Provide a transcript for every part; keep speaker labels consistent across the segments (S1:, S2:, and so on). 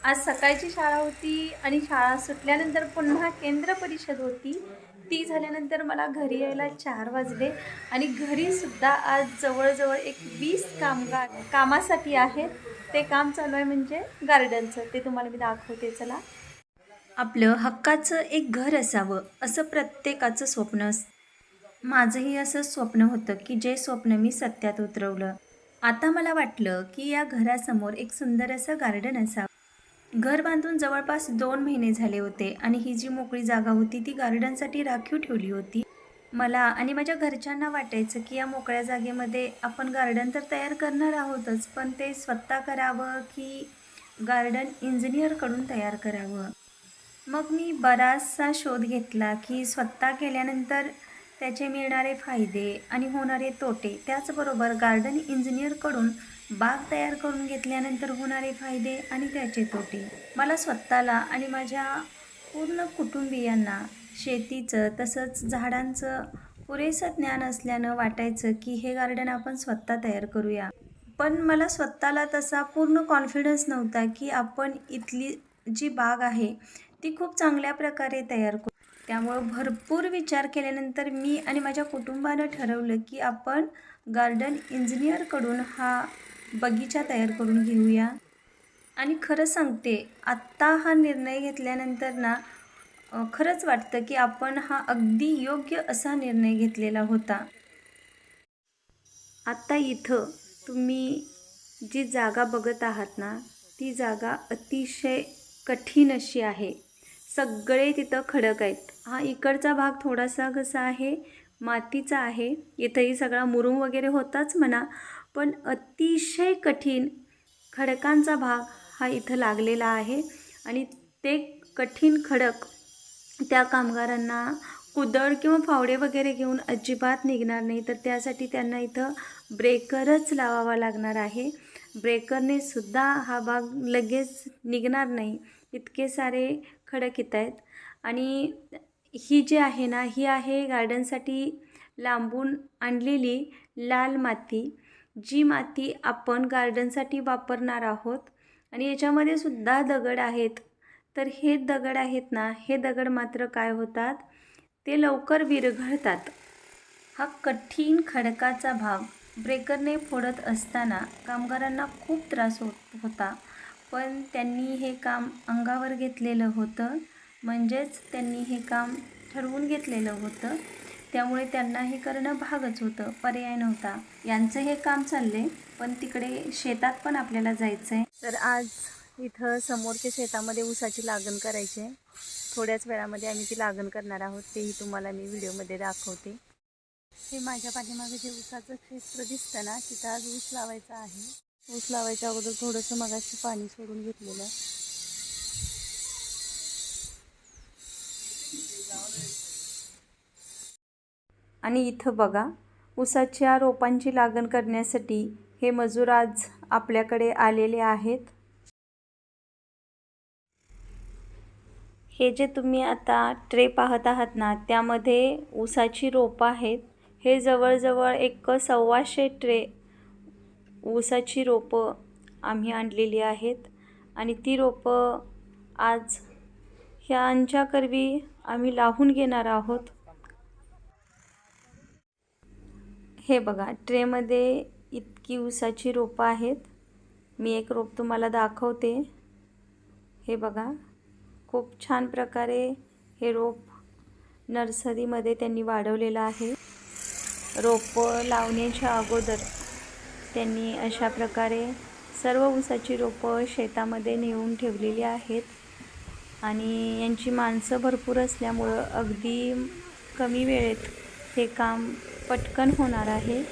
S1: आज सकाळची शाळा होती आणि शाळा सुटल्यानंतर पुन्हा केंद्र परिषद होती. ती झाल्यानंतर मला घरी यायला 4 वाजले आणि घरीसुद्धा आज जवळ-जवळ एक 20 कामगार कामासाठी आहेत. ते काम चालू आहे म्हणजे गार्डनचं. ते तुम्हाला मी दाखवते चला. आपलं हक्काचं एक घर असावं असं प्रत्येकाचं स्वप्न असतं. माझंही असं स्वप्न होतं की जे स्वप्न मी सत्यात उतरवलं. आता मला वाटलं की या घरासमोर एक सुंदर असं गार्डन असावं. घर बांधून जवळपास 2 महिने झाले होते आणि ही जी मोकळी जागा होती ती गार्डनसाठी राखीव ठेवली होती. मला आणि माझ्या घरच्यांना वाटायचं की या मोकळ्या जागेमध्ये आपण गार्डन तर तयार करणार आहोतच, पण ते स्वतः करावं की गार्डन इंजिनियरकडून तयार करावं. मग मी बराचसा शोध घेतला की स्वतः केल्यानंतर त्याचे मिळणारे फायदे आणि होणारे तोटे, त्याचबरोबर गार्डन इंजिनियरकडून बाग तयार करून घेतल्यानंतर होणारे फायदे आणि त्याचे तोटे. मला स्वतःला आणि माझ्या पूर्ण कुटुंबियांना शेतीचं तसंच झाडांचं पुरेसं ज्ञान असल्यानं वाटायचं की हे गार्डन आपण स्वतः तयार करूया. पण मला स्वतःला तसा पूर्ण कॉन्फिडन्स नव्हता की आपण इथली जी बाग आहे ती खूप चांगल्या प्रकारे तयार करू. त्यामुळं भरपूर विचार केल्यानंतर मी आणि माझ्या कुटुंबानं ठरवलं की आपण गार्डन इंजिनियरकडून हा बगीचा तयार करून घेऊया. आणि खरं सांगते, आत्ता हा निर्णय घेतल्यानंतर ना खरंच वाटतं की आपण हा अगदी योग्य असा निर्णय घेतलेला होता. आत्ता इथं तुम्ही जी जागा बघत आहात ना, ती जागा अतिशय कठीण अशी आहे. सगळे तिथं खडक आहेत. हा इकडचा भाग थोडासा कसा आहे, मातीचा आहे. इथंही सगळा मुरूम वगैरे होताच म्हणा, पण अतिशय कठीण खडकांचा भाग हा इथं लागलेला आहे आणि ते कठीण खडक त्या कामगारांना कुदळ किंवा फावडे वगैरे घेऊन अजिबात निघणार नाही. तर त्यासाठी त्यांना इथं ब्रेकरच लावावा लागणार आहे. ब्रेकरने सुद्धा हा भाग लगेच निघणार नाही, इतके सारे खडक येत आहेत. आणि ही जी आहे ना, ही आहे गार्डनसाठी लांबून आणलेली लाल माती, जी माती आपण गार्डनसाठी वापरणार आहोत. आणि याच्यामध्ये सुद्धा दगड आहेत. तर हे दगड आहेत ना, हे दगड मात्र काय होतात, ते लवकर विरघळतात. हा कठीण खडकाचा भाग ब्रेकरने फोडत असताना कामगारांना खूप त्रास होता. पण त्यांनी हे काम अंगावर घेतलेलं होतं, म्हणजेच त्यांनी हे काम ठरवून घेतलेलं होतं. त्यामुळे त्यांना हे करणं भागच होतं, पर्याय नव्हता. यांचं हे काम चालले, पण तिकडे शेतात पण आपल्याला जायचं आहे. तर आज इथं समोरच्या शेतामध्ये ऊसाची लागण करायची आहे. थोड्याच वेळामध्ये आम्ही ती लागण करणार आहोत, तेही तुम्हाला मी व्हिडिओमध्ये दाखवते. हे माझ्या पाठीमागे जे ऊसाचं क्षेत्र दिसतं ना, तिथं आज ऊस लावायचा आहे. ऊस लावायच्या अगोदर थोडंसं मगाशी पाणी सोडून घेतलेलं. आणि इथं बघा, ऊसाच्या रोपांची लागण करण्यासाठी हे मजूर आज आपल्याकडे आलेले आहेत. हे जे तुम्ही आता ट्रे पाहत आहात ना, त्यामध्ये ऊसाची रोपं आहेत. हे जवळजवळ एक 125 ट्रे ऊसाची रोपं आम्ही आणलेली आहेत आणि ती रोपं आज ह्यांच्याकरवी आम्ही लावून घेणार आहोत. हे बघा, ट्रेमध्ये इतकी ऊसाची रोपं आहेत. मी एक रोप तुम्हाला दाखवते. हे बघा, खूप छान प्रकारे हे रोप नर्सरीमध्ये त्यांनी वाढवलेलं आहे. रोपं लावण्याच्या अगोदर त्यांनी अशा प्रकारे सर्व ऊसाची रोपं शेतामध्ये नेऊन ठेवलेली आहेत आणि यांची माणसं भरपूर असल्यामुळं अगदी कमी वेळेत हे काम पटकन होणार आहे.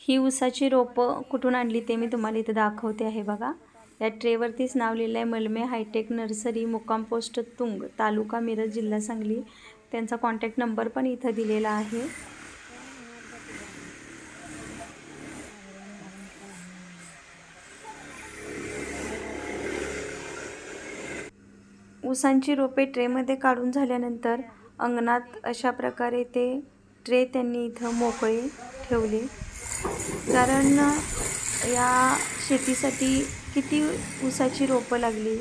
S1: ही ऊसाची रोपं कुठून आणली ते मी तुम्हाला इथं दाखवते आहे बघा. या ट्रेवरतीच नाव लिहिलं आहे, मलमे हायटेक नर्सरी, मुक्काम पोस्ट तुंग, तालुका मिरज, जिल्हा सांगली. त्यांचा कॉन्टॅक्ट नंबर पण इथं दिलेला आहे. ऊसांची रोपे ट्रेमध्ये काढून झाल्यानंतर अंगणात अशा प्रकारे ते ट्रे त्यांनी इथं मोकळे ठेवले, कारण या शेतीसाठी किती ऊसाची रोपं लागली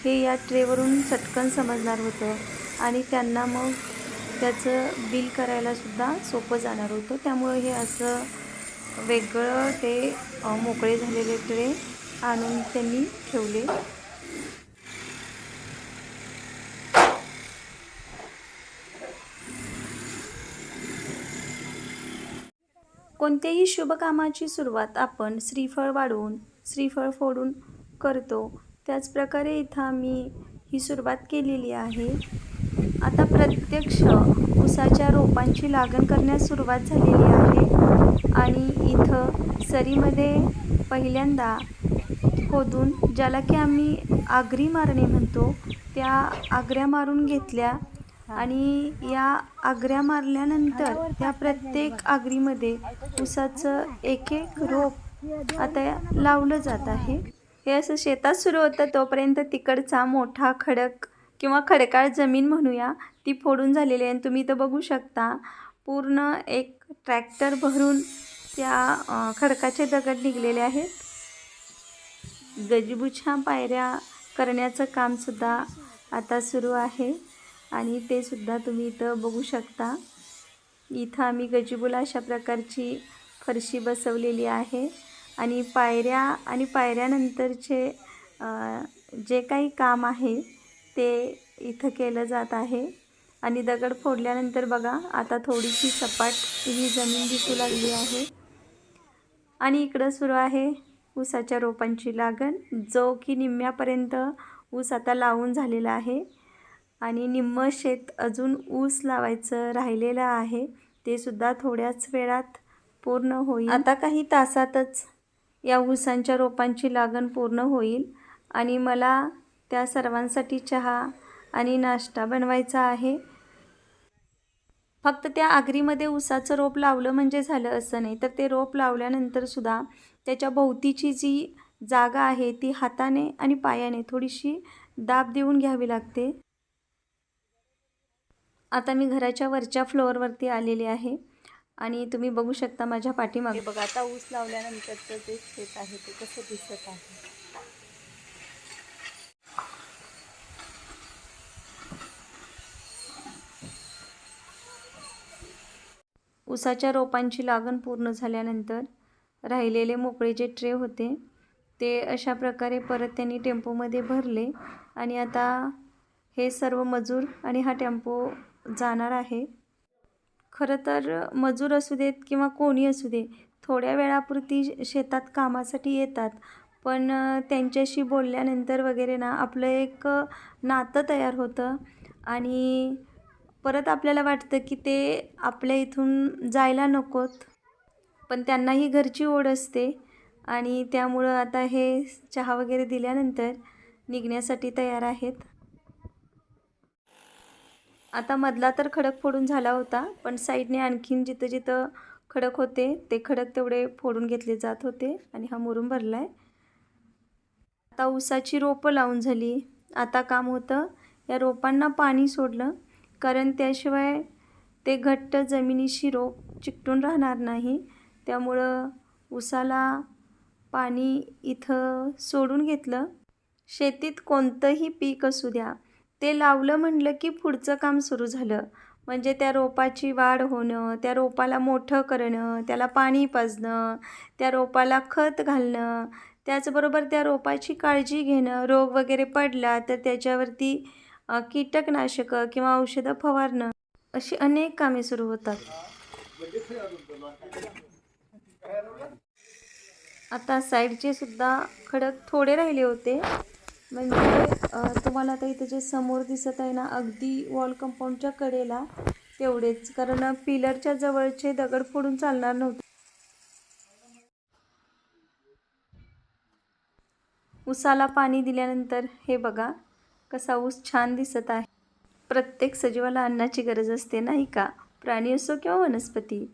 S1: हे या ट्रेवरून चटकन समजणार होतं आणि त्यांना मग त्याचं बिल करायलासुद्धा सोपं जाणार होतं. त्यामुळं हे असं वेगळं ते मोकळे झालेले ट्रे आणून त्यांनी ठेवले. कोणत्याही शुभ कामाची सुरुवात आपण श्रीफळ वाढवून, श्रीफळ फोडून करतो. त्याचप्रकारे इथं आम्ही ही सुरुवात केलेली आहे. आता प्रत्यक्ष ऊसाच्या रोपांची लागण करण्यास सुरुवात झालेली आहे आणि इथं सरीमध्ये पहिल्यांदा खोदून, ज्याला की आम्ही आगरी मारणे म्हणतो, त्या आगऱ्या मारून घेतल्या आणि या आगऱ्या मारल्यानंतर त्या प्रत्येक आगरीमध्ये ऊसाचं एक एक रोप आता लावलं जात आहे. हे असं शेतात सुरू होतं तोपर्यंत तिकडचा मोठा खडक किंवा खडकाळ जमीन म्हणूया ती फोडून झालेली आहे. आणि तुम्ही इथं बघू शकता पूर्ण एक ट्रॅक्टर भरून त्या खडकाचे दगड निघलेले आहेत. गजीबुछा पायऱ्या करण्याचं कामसुद्धा आता सुरू आहे आणि ते सुद्धा तुम्ही इथं बघू शकता. इथं आम्ही गजीबुला अशा प्रकारची फरशी बसवलेली आहे आणि पायऱ्या आणि पायऱ्यानंतरचे जे काही काम आहे ते इथं केलं जात आहे. आणि दगड फोडल्यानंतर बघा आता थोडीशी सपाट ही जमीन दिसू लागली आहे आणि इकडं सुरू आहे ऊसाच्या रोपांची लागण, जो की निम्म्यापर्यंत ऊस आता लावून झालेला आहे आणि निम्म शेत अजून ऊस लावायचं राहिलेलं आहे. ते सुद्धा थोड्याच वेळात पूर्ण होईल. आता काही तासातच या ऊसांच्या रोपांची लागण पूर्ण होईल आणि मला त्या सर्वांसाठी चहा आणि नाश्ता बनवायचा आहे. फक्त त्या आगरीमध्ये ऊसाचं रोप लावलं म्हणजे झालं असं नाही, तर ते रोप लावल्यानंतर सुद्धा त्याच्या भोवतीची जी जागा आहे ती हाताने आणि पायाने थोडीशी दाब देऊन घ्यावी लागते. आता मी घराच्या वरच्या फ्लोअरवरती आलेले आहे आणि तुम्ही बघू शकता माझ्या पाठीमागे बघा आता ऊस लावल्यानंतरचं जे शेत आहे ते कसं दिसत आहे. ऊसाच्या रोपांची लागण पूर्ण झाल्यानंतर राहिलेले मोकळे जे ट्रे होते ते अशा प्रकारे परत त्यांनी टेम्पोमध्ये भरले आणि आता हे सर्व मजूर आणि हा टेम्पो जाणार आहे. खरं तर मजूर असू देत किंवा कोणी असू दे, थोड्या वेळापुरती शेतात कामासाठी येतात, पण त्यांच्याशी बोलल्यानंतर वगैरे ना आपलं एक नातं तयार होतं आणि परत आपल्याला वाटतं की ते आपल्या इथून जायला नकोत, पण त्यांनाही घरची ओढ असते आणि त्यामुळं आता हे चहा वगैरे दिल्यानंतर निघण्यासाठी तयार आहेत. आता मधला तर खडक फोडून झाला होता, पण साईडने आणखीन जिथं जिथं खडक होते ते खडक तेवढे फोडून घेतले जात होते आणि हा मुरुम भरला आहे. आता ऊसाची रोपं लावून झाली. आता काम होतं या रोपांना पाणी सोडलं, कारण त्याशिवाय ते घट्ट जमिनीशी रोप चिकटून राहणार नाही. त्यामुळं ऊसाला पाणी इथं सोडून घेतलं. शेतीत कोणतंही पीक असू द्या, ते लावलं म्हणलं की पुढचं काम सुरू झालं. म्हणजे त्या रोपाची वाढ होणं, त्या रोपाला मोठं करणं, त्याला पाणी पाजणं, त्या रोपाला खत घालणं, त्याचबरोबर त्या रोपाची काळजी घेणं, रोग वगैरे पडला तर त्याच्यावरती कीटकनाशकं किंवा औषधं फवारणं, अशी अनेक कामे सुरू होतात. आता साईडचे सुद्धा खडक थोडे राहिले होते, म्हणजे तुम्हाला आता इथे जे समोर दिसत आहे ना अगदी वॉल कंपाऊंडच्या कडेला तेवढेच, कारण पिलरच्या जवळचे दगड फोडून चालणार नव्हते. ऊसाला पाणी दिल्यानंतर हे बघा कसा ऊस छान दिसत आहे. प्रत्येक सजीवाला अन्नाची गरज असते नाही का, प्राणी असो किंवा वनस्पती.